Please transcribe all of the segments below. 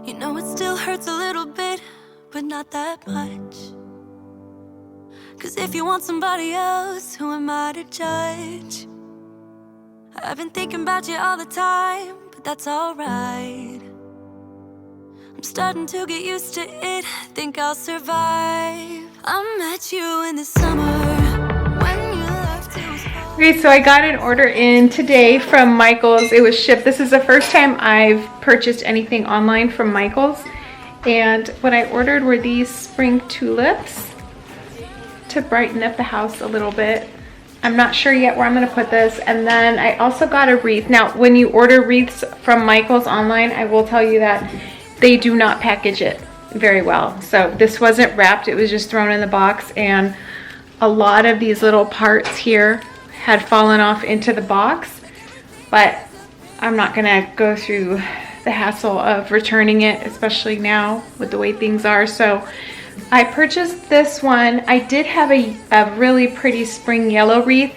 You know it still hurts a little bit, but not that much. 'Cause if you want somebody else, who am I to judge? I've been thinking about you all the time, but that's alright. I'm starting to get used to it, think I'll survive. I met you in the summer when you left it was cold. Okay, so I got an order in today from Michael's. It was shipped. This is the first time I've purchased anything online from Michael's. And what I ordered were these spring tulips to brighten up the house a little bit. I'm not sure yet where I'm going to put this. And then I also got a wreath. Now, when you order wreaths from Michael's online, I will tell you that they do not package it very well. So this wasn't wrapped. It was just thrown in the box. And a lot of these little parts here had fallen off into the box. But I'm not going to go through the hassle of returning it, especially now with the way things are. So I purchased this one. I did have a really pretty spring yellow wreath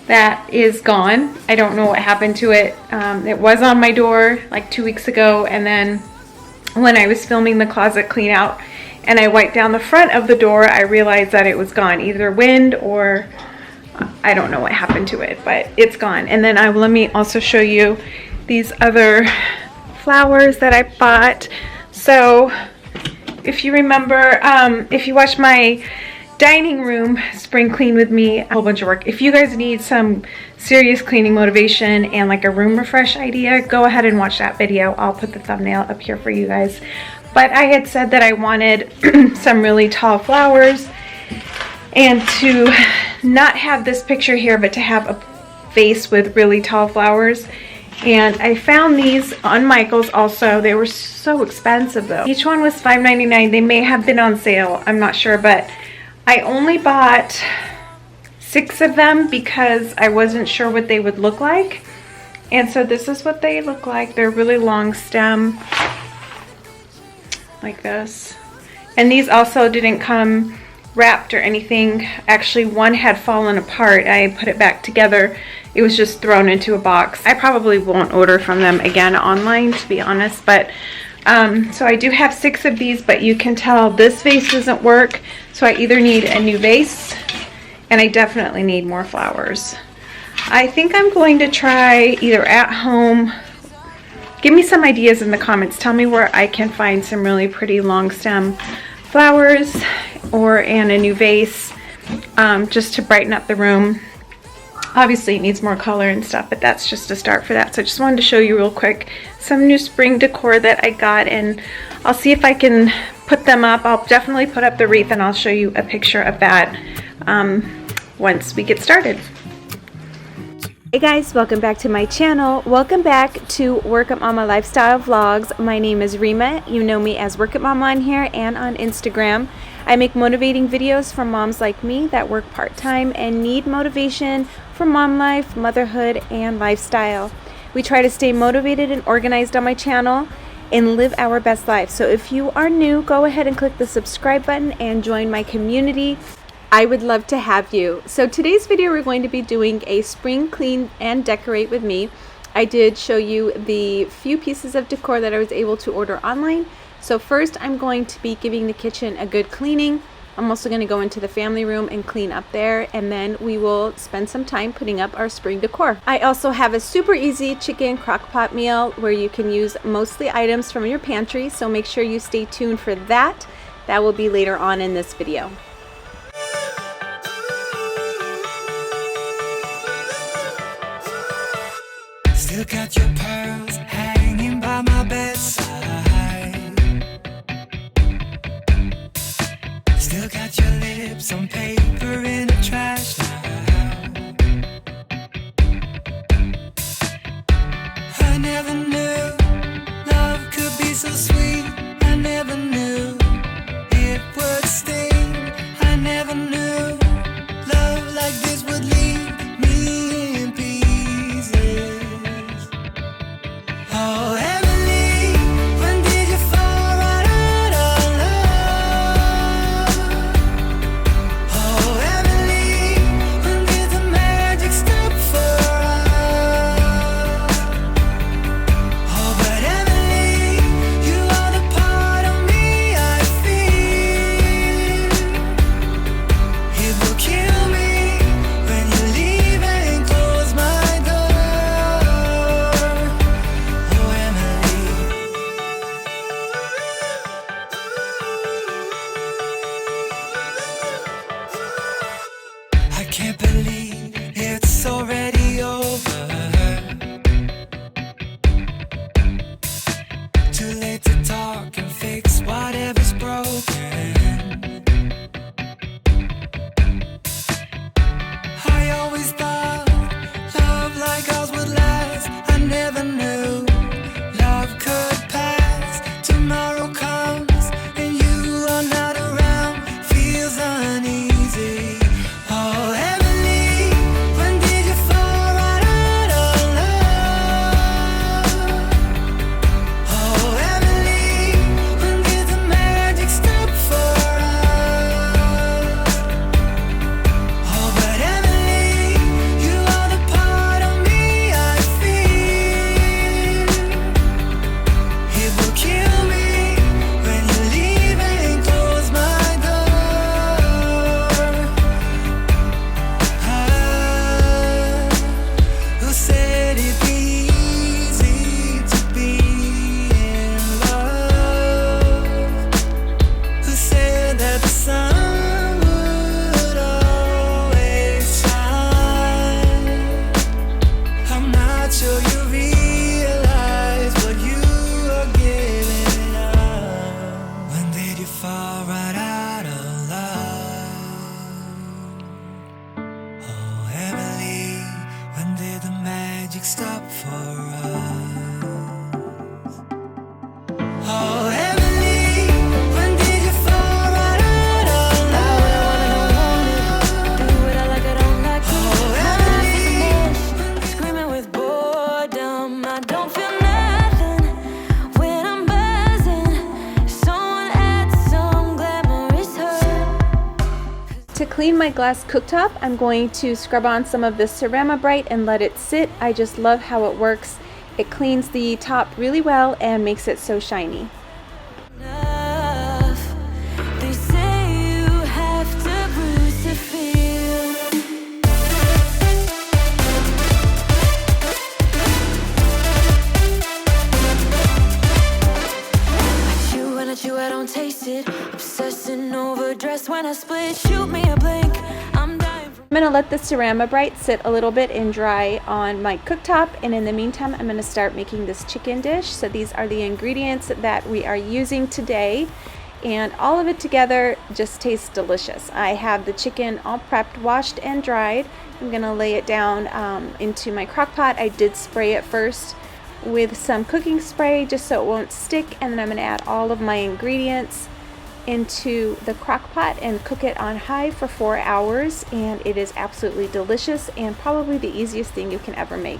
that is gone. I don't know what happened to it. It was on my door like 2 weeks ago, and then when I was filming the closet clean out and I wiped down the front of the door, I realized that it was gone. Either wind or I don't know what happened to it, but it's gone. And then let me also show you these other flowers that I bought. So if you remember, if you watched my dining room spring clean with me, a whole bunch of work. If you guys need some serious cleaning motivation and like a room refresh idea, go ahead and watch that video. I'll put the thumbnail up here for you guys. But I had said that I wanted some really tall flowers and to not have this picture here, but to have a vase with really tall flowers. And I found these on Michael's also. They were so expensive though. Each one was $5.99. They may have been on sale, I'm not sure, but I only bought 6 of them because I wasn't sure what they would look like. And so this is what they look like. They're really long stem, like this. And these also didn't come wrapped or anything. Actually, one had fallen apart. I put it back together. It was just thrown into a box. I probably won't order from them again online, to be honest, but so I do have 6 of these, but you can tell this vase doesn't work, so I either need a new vase and I definitely need more flowers. I think I'm going to try either at home. Give me some ideas in the comments. Tell me where I can find some really pretty long stem flowers and a new vase, just to brighten up the room. Obviously it needs more color and stuff, but that's just a start for that. So I just wanted to show you real quick some new spring decor that I got, and I'll see if I can put them up. I'll definitely put up the wreath and I'll show you a picture of that once we get started. Hey guys, welcome back to my channel. Welcome back to Workitmama Lifestyle Vlogs. My name is Reema. You know me as Workitmama on here and on Instagram. I make motivating videos for moms like me that work part-time and need motivation for mom life, motherhood, and lifestyle. We try to stay motivated and organized on my channel and live our best life. So if you are new, go ahead and click the subscribe button and join my community. I would love to have you. So today's video, we're going to be doing a spring clean and decorate with me. I did show you the few pieces of decor that I was able to order online. So first I'm going to be giving the kitchen a good cleaning. I'm also going to go into the family room and clean up there, and then we will spend some time putting up our spring decor. I also have a super easy chicken crock pot meal where you can use mostly items from your pantry, so make sure you stay tuned for that. That will be later on in this video. Still got your pearls hanging by my bedside. Still got your lips on paper in a trash now. I never knew love could be so sweet. I never knew it would sting. I never knew love like this would leave me in pieces. Oh, Emily, when did you fall right out of love? clean my glass cooktop, I'm going to scrub on some of the Cerama Bright and let it sit. I just love how it works. It cleans the top really well and makes it so shiny. They say you have to bruise to feel. I chew, I don't taste it. Obsessing over dress when I split. Shoot me a blink. I'm dying. I'm gonna let the Cerama Bright sit a little bit and dry on my cooktop, and in the meantime I'm gonna start making this chicken dish. So these are the ingredients that we are using today, and all of it together just tastes delicious. I have the chicken all prepped, washed and dried. I'm gonna lay it down into my crock pot. I did spray it first with some cooking spray just so it won't stick, and then I'm gonna add all of my ingredients into the crock pot and cook it on high for 4 hours, and it is absolutely delicious and probably the easiest thing you can ever make.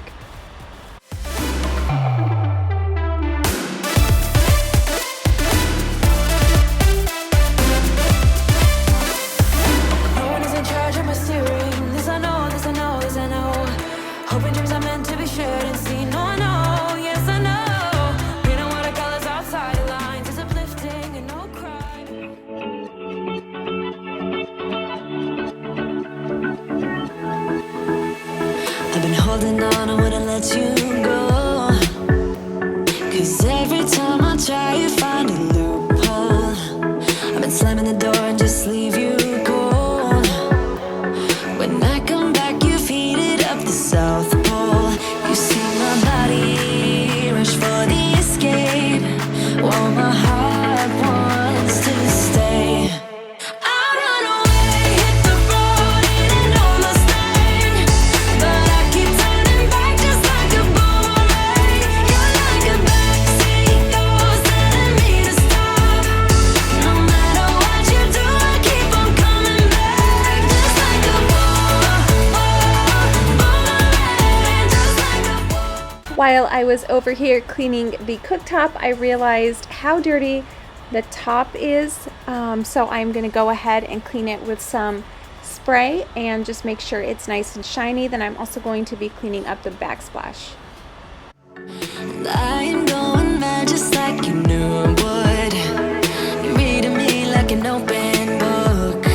No one is in charge of my steering. This I know, this I know, this I know. Hoping dreams are meant to be shared and seen. No, I know, yes I know. Painting watercolors outside the lines is uplifting and no crime. I've been holding on, I wouldn't let you go. 'Cause every time I try, you find a loophole. I've been slamming the door and just leave you cold. When I come back, you've heated up the South Pole. You see my body rush for the escape, while my heart wants to stay. I run away, hit the road in an Mustang, but I keep turning back just like a boomerang. You're like a backseat ghost telling me to stop. No matter what you do, I keep on coming back, just like a boomerang, just like a While I was over here cleaning the cooktop, I realized how dirty the top is, so I'm going to go ahead and clean it with some spray and just make sure it's nice and shiny. Then I'm also going to be cleaning up the backsplash. I am going mad just like you knew I would. You're reading me like an open book.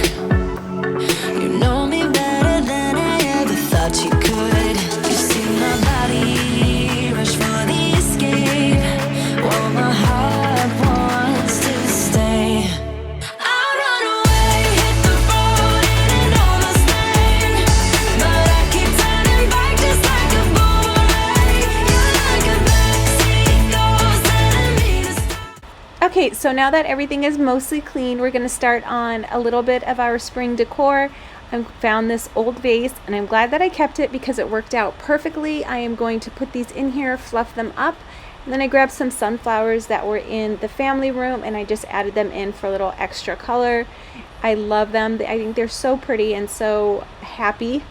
You know me better than I ever thought you could. You see my body rush for the escape, while my heart wants to stay. I run away, hit the road in an Mustang, but I keep turning back just like a boomerang. You're like a backseat ghost telling me to stop. Okay, so now that everything is mostly clean, we're going to start on a little bit of our spring decor. I found this old vase, and I'm glad that I kept it because it worked out perfectly. I am going to put these in here, fluff them up, and then I grabbed some sunflowers that were in the family room, and I just added them in for a little extra color. I love them. I think they're so pretty and so happy.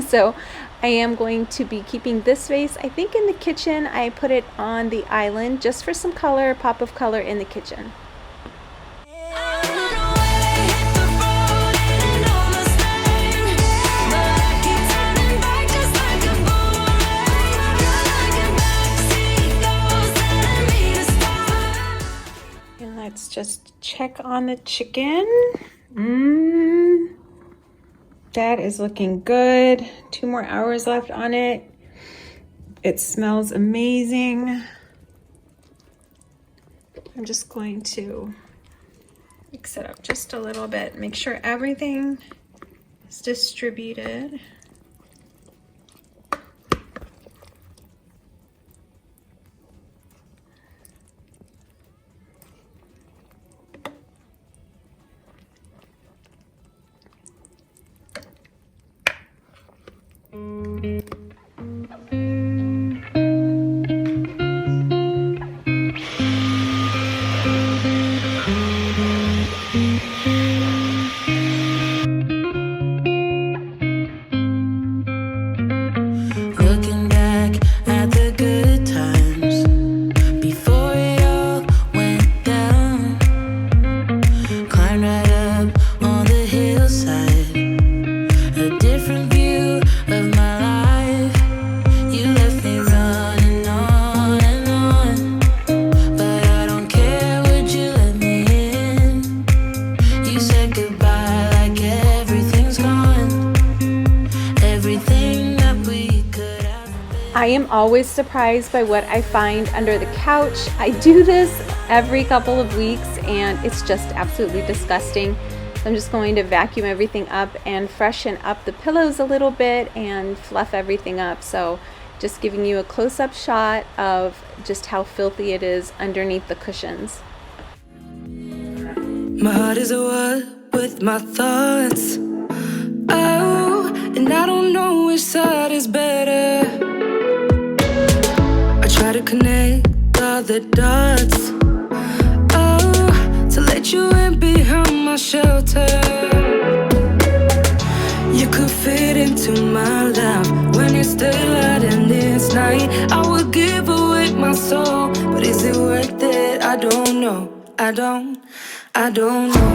So I am going to be keeping this vase, I think, in the kitchen. I put it on the island just for some color, pop of color in the kitchen. I run away, hit the road in an Mustang, but I keep turning back just like a boomerang. You're like a backseat ghost telling me to stop. And let's just check on the chicken. That is looking good. 2 more hours left on it. It smells amazing. I'm just going to mix it up just a little bit. Make sure everything is distributed. always surprised by what I find under the couch. I do this every couple of weeks and it's just absolutely disgusting. So I'm just going to vacuum everything up and freshen up the pillows a little bit and fluff everything up. So just giving you a close-up shot of just how filthy it is underneath the cushions. My heart is at war with my thoughts. Oh, and I don't know which side is better. I try to connect all the dots. Oh, to let you in behind my shelter. You could fit into my life when it's daylight and it's night. I would give away my soul, but is it worth it? I don't know. I don't know.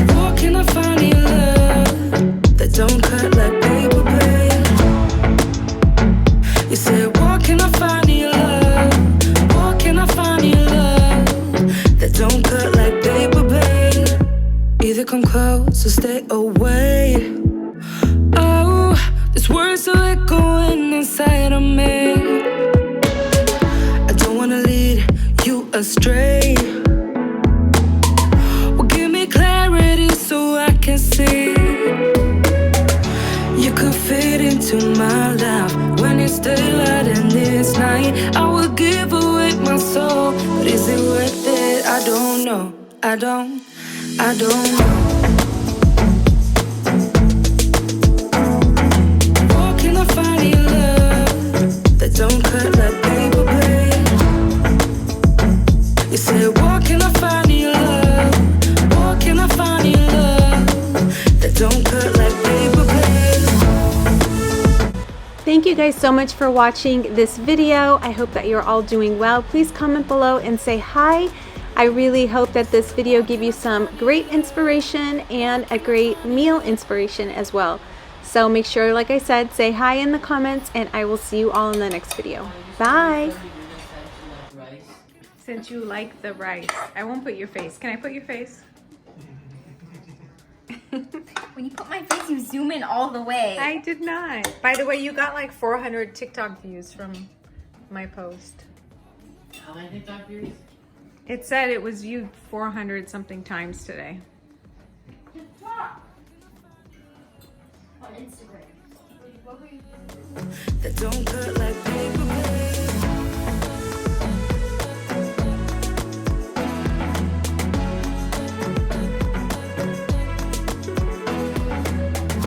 Where can I find your love that don't cut like paper, babe? You said, where can I find your love? Where can I find your love that don't cut like paper, babe? Either come close or stay away. Oh, these words are echoing inside of me. Astray. Well, give me clarity so I can see. You could fit into my life when it's daylight and it's night. I would give away my soul, but is it worth it? I don't know. I don't know. Where can I find your love that don't cut like paper, babe? You said, where can I find your love? Where can I find your love that don't cut like paper, babe? Thank you guys so much for watching this video. I hope that you're all doing well. Please comment below and say hi. I really hope that this video gave you some great inspiration and a great meal inspiration as well. So make sure, like I said, say hi in the comments and I will see you all in the next video. Bye. Since you like the rice, I won't put your face. Can I put your face? When you put my face, you zoom in all the way. I did not. By the way, you got like 400 TikTok views from my post. How many TikTok views? It said it was viewed 400 something times today. On Instagram. That don't cut like paper.